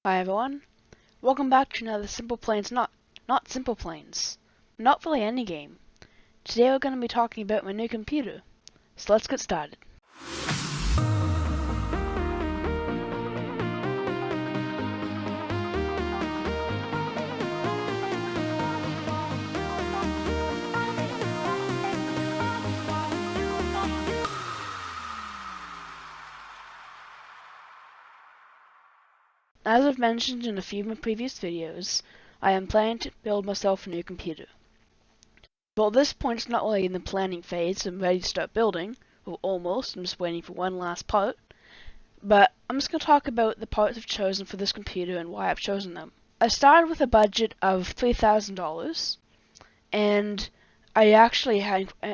Hi everyone, welcome back to another Simple Planes not Simple Planes, not really any game. Today we're going to be talking about my new computer, so let's get started. As I've mentioned in a few of my previous videos, I am planning to build myself a new computer. But at this point it's not really in the planning phase, I'm ready to start building, or almost, I'm just waiting for one last part. But I'm just going to talk about the parts I've chosen for this computer and why I've chosen them. I started with a budget of $3,000, and I actually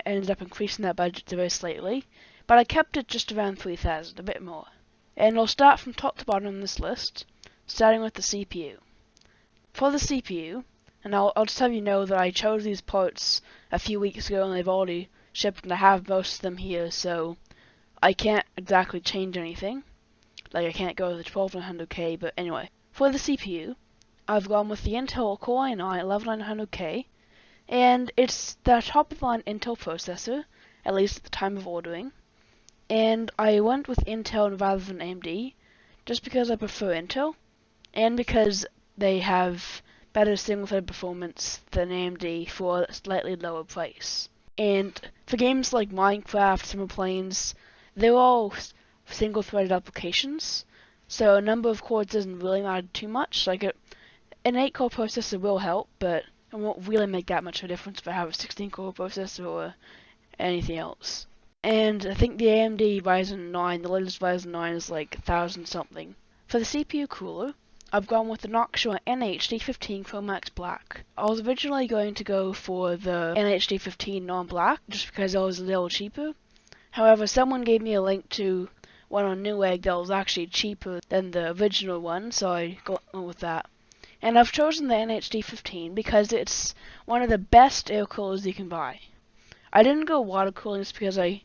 ended up increasing that budget very slightly, but I kept it just around 3,000, a bit more. And I'll start from top to bottom on this list, starting with the CPU. For the CPU, and I'll just have you know that I chose these parts a few weeks ago and they've already shipped and I have most of them here, so I can't exactly change anything. Like I can't go to the 12900K, but anyway. For the CPU, I've gone with the Intel Core i9 11900K, and it's the top of the line Intel processor, at least at the time of ordering. And I went with Intel rather than AMD, just because I prefer Intel, and because they have better single-thread performance than AMD for a slightly lower price. And for games like Minecraft, Simple Planes, they're all single-threaded applications, so a number of cores doesn't really matter too much. Like an 8-core processor will help, but it won't really make that much of a difference if I have a 16-core processor or anything else. And I think the AMD Ryzen 9, the latest Ryzen 9 is like 1000 something. For the CPU cooler, I've gone with the Noctua NH-D15 Chromax Black. I was originally going to go for the NH-D15 non-black, just because it was a little cheaper. However, someone gave me a link to one on Newegg that was actually cheaper than the original one, so I got with that. And I've chosen the NH-D15 because it's one of the best air coolers you can buy. I didn't go water cooling just because I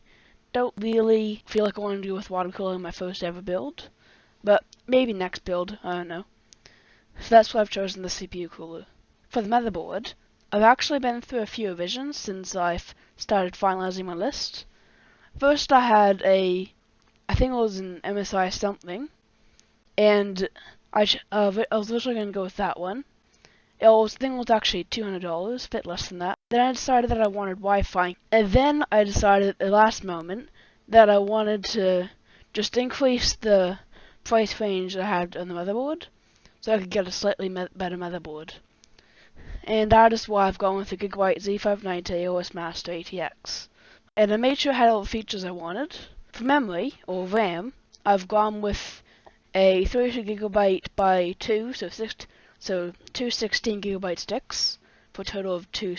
don't really feel like I want to do with water cooling my first ever build, but maybe next build, I don't know. So that's why I've chosen the CPU cooler. For the motherboard, I've actually been through a few revisions since I've started finalizing my list. First I had I think it was an MSI something, and I was literally going to go with that one. I think it was actually $200, a bit less than that. Then I decided that I wanted Wi-Fi, and then I decided at the last moment that I wanted to just increase the price range that I had on the motherboard, so I could get a slightly better motherboard. And that is why I've gone with the Gigabyte Z590 OS Master ATX. And I made sure I had all the features I wanted. For memory, or RAM, I've gone with a 32GB by 2, so two 16GB sticks, for a total of 2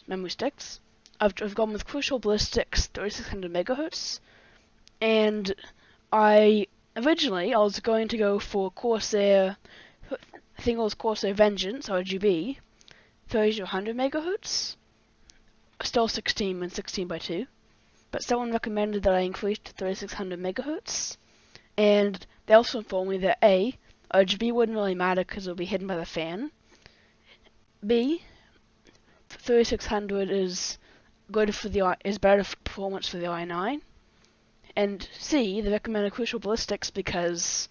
memory sticks. I've gone with Crucial Ballistics 3600MHz, and originally I was going to go for Corsair, I think it was Corsair Vengeance, RGB, 3200MHz, still 16 and 16 by 2, but someone recommended that I increase to 3600MHz, and they also informed me that A, RGB wouldn't really matter because it would be hidden by the fan. B, 3600 is good is better performance for the i9. And C, they recommended Crucial Ballistics because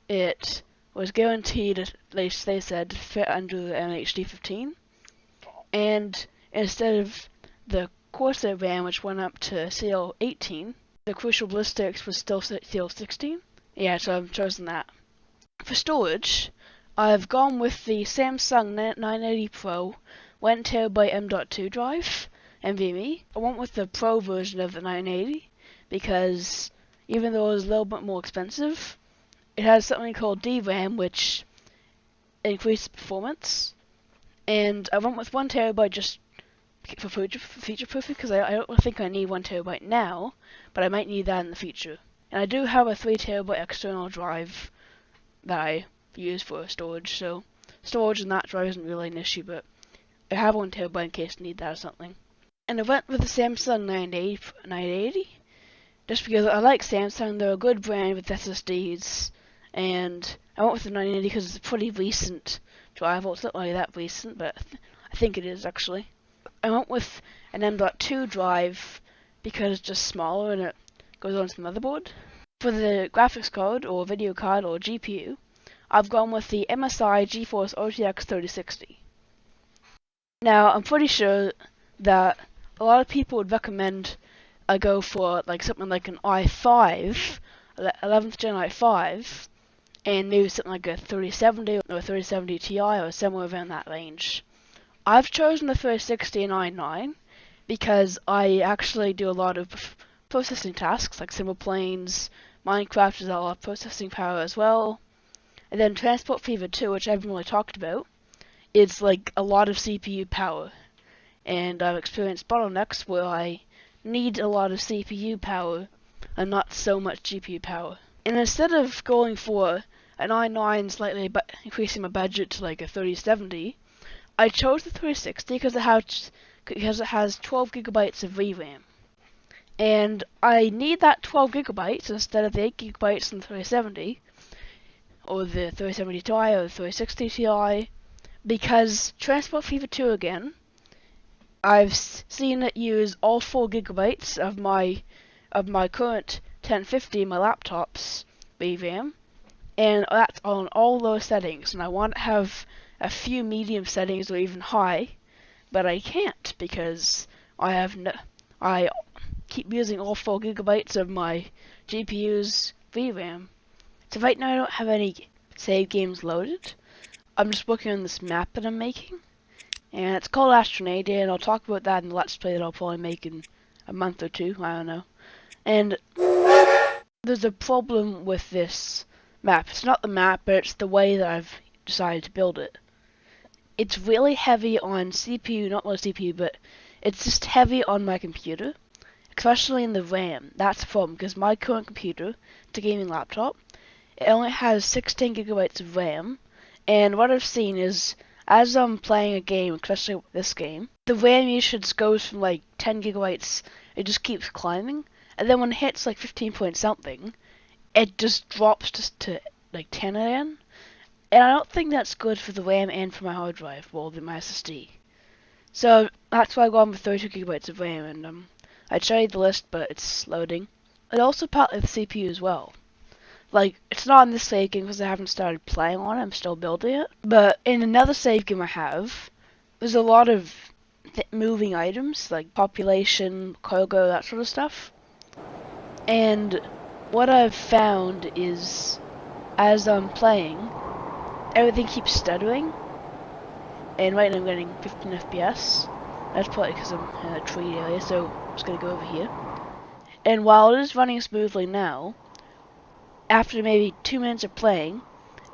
it was guaranteed, at least they said, to fit under the NH-D15. And instead of the Corsair RAM, which went up to CL18, the Crucial Ballistics was still CL16. Yeah, so I've chosen that. For storage, I've gone with the Samsung 980 Pro 1TB M.2 drive, NVMe. I went with the Pro version of the 980 because even though it was a little bit more expensive, it has something called DRAM, which increases performance. And I went with 1TB just for future-proofing because I don't think I need 1TB now, but I might need that in the future. And I do have a 3TB external drive that I use for storage, so storage in that drive isn't really an issue, but I have 1TB in case I need that or something. And I went with the Samsung 980 just because I like Samsung. They're a good brand with SSDs, and I went with the 980 because it's a pretty recent drive. Well, it's not really that recent, but I think it is actually. I went with an M.2 drive because it's just smaller and it goes onto the motherboard. For the graphics card, or video card, or GPU, I've gone with the MSI GeForce RTX 3060. Now, I'm pretty sure that a lot of people would recommend I go for like something like an i5, 11th gen i5, and maybe something like a 3070 or 3070 Ti or somewhere around that range. I've chosen the 3060 and i9 because I actually do a lot of processing tasks like simple planes. Minecraft is a lot of processing power as well. And then Transport Fever 2, which I haven't really talked about, it's like a lot of CPU power. And I've experienced bottlenecks where I need a lot of CPU power and not so much GPU power. And instead of going for an i9 slightly increasing my budget to like a 3070, I chose the 360 because it has 12 gigabytes of VRAM. And I need that 12 gigabytes instead of the 8 gigabytes in the 370, or the 3070 Ti or the 3060 Ti, because Transport Fever 2 again, I've seen it use all 4 gigabytes of my current 1050, my laptop's VRAM, and that's on all those settings, and I want to have a few medium settings or even high, but I can't because I keep using all 4 gigabytes of my GPU's VRAM. So right now I don't have any save games loaded. I'm just working on this map that I'm making, and it's called Astronadia, and I'll talk about that in the Let's Play that I'll probably make in a month or two, I don't know. And there's a problem with this map. It's not the map, but it's the way that I've decided to build it. It's really heavy on CPU, not really CPU, but it's just heavy on my computer, especially in the RAM. That's the problem, because my current computer, it's a gaming laptop, it only has 16 gigabytes of RAM, and what I've seen is, as I'm playing a game, especially this game, the RAM usage goes from like 10 gigabytes, it just keeps climbing, and then when it hits like 15 point something, it just drops to like 10 again. And I don't think that's good for the RAM and for my hard drive, well, my SSD. So that's why I got on with 32 gigabytes of RAM, and I tried the list, but it's loading. And also partly the CPU as well. Like, it's not in this save game because I haven't started playing on it, I'm still building it. But in another save game I have, there's a lot of moving items, like population, cargo, that sort of stuff. And what I've found is, as I'm playing, everything keeps stuttering, and right now I'm getting 15 FPS. That's probably because I'm in a tree area, so I'm just going to go over here. And while it is running smoothly now, after maybe 2 minutes of playing,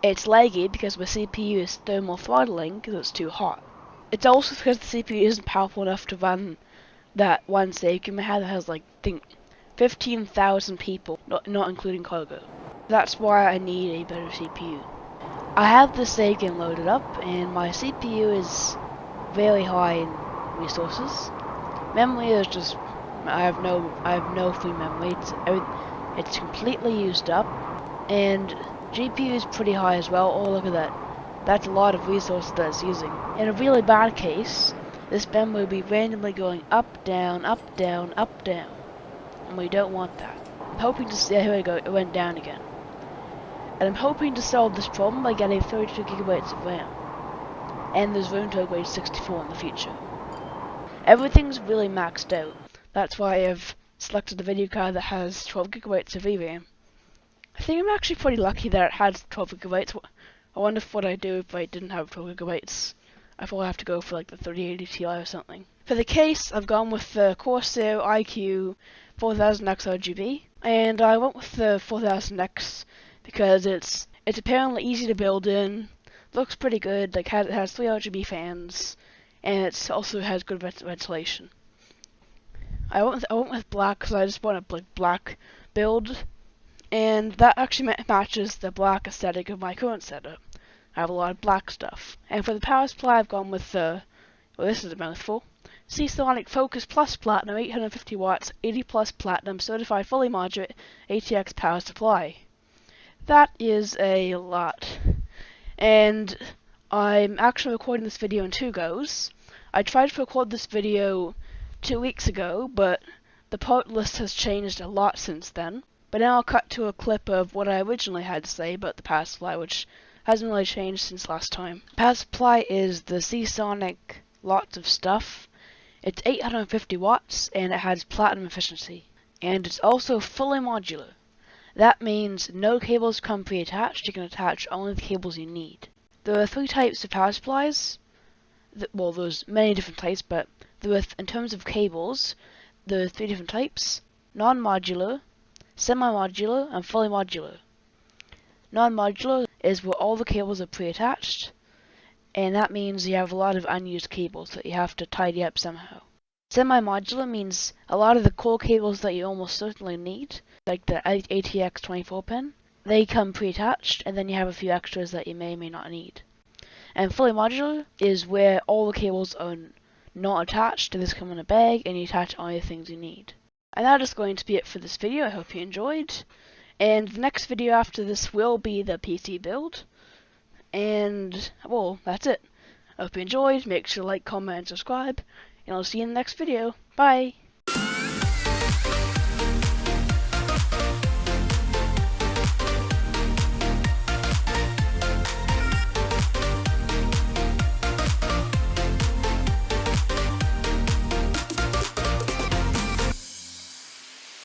it's laggy because my CPU is thermal throttling because it's too hot. It's also because the CPU isn't powerful enough to run that one save game I had that has like, I think, 15,000 people, not including cargo. That's why I need a better CPU. I have the save game loaded up, and my CPU is very high in resources. Memory is just, I have no free memory. It's completely used up, and GPU is pretty high as well. Oh, look at that. That's a lot of resources that it's using. In a really bad case, this memory will be randomly going up, down, up, down, up, down, and we don't want that. I'm hoping to see, here we go, it went down again. And I'm hoping to solve this problem by getting 32 gigabytes of RAM. And there's room to upgrade 64 in the future. Everything's really maxed out. That's why I've selected the video card that has 12 gigabytes of VRAM. I think I'm actually pretty lucky that it has 12 gigabytes. I wonder what I'd do if I didn't have 12 gigabytes. I'd probably have to go for like the 3080 Ti or something. For the case, I've gone with the Corsair iCUE 4000X RGB. And I went with the 4000X because it's apparently easy to build in, looks pretty good, like it has 3 RGB fans, and it also has good ventilation. I went with black because I just want a black build, and that actually matches the black aesthetic of my current setup. I have a lot of black stuff. And for the power supply, I've gone with the, well, this is a mouthful, Seasonic Focus Plus Platinum 850 watts, 80 plus platinum, certified fully moderate ATX power supply. That is a lot. And I'm actually recording this video in 2 goes. I tried to record this video 2 weeks ago, but the part list has changed a lot since then. But now I'll cut to a clip of what I originally had to say about the power supply, which hasn't really changed since last time. Power supply is the Seasonic lots of stuff. It's 850 watts and it has platinum efficiency. And it's also fully modular. That means no cables come pre-attached, you can attach only the cables you need. There are 3 types of power supplies. Well, there's many different types, but in terms of cables, there are 3 different types: non-modular, semi-modular, and fully modular. Non-modular is where all the cables are pre-attached, and that means you have a lot of unused cables that you have to tidy up somehow. Semi-modular means a lot of the core cables that you almost certainly need, like the ATX 24 pin, they come pre-attached, and then you have a few extras that you may or may not need. And fully modular is where all the cables are not attached, they just come in a bag, and you attach all the things you need. And that is going to be it for this video. I hope you enjoyed. And the next video after this will be the PC build. And, well, that's it. I hope you enjoyed. Make sure to like, comment, and subscribe. And I'll see you in the next video. Bye!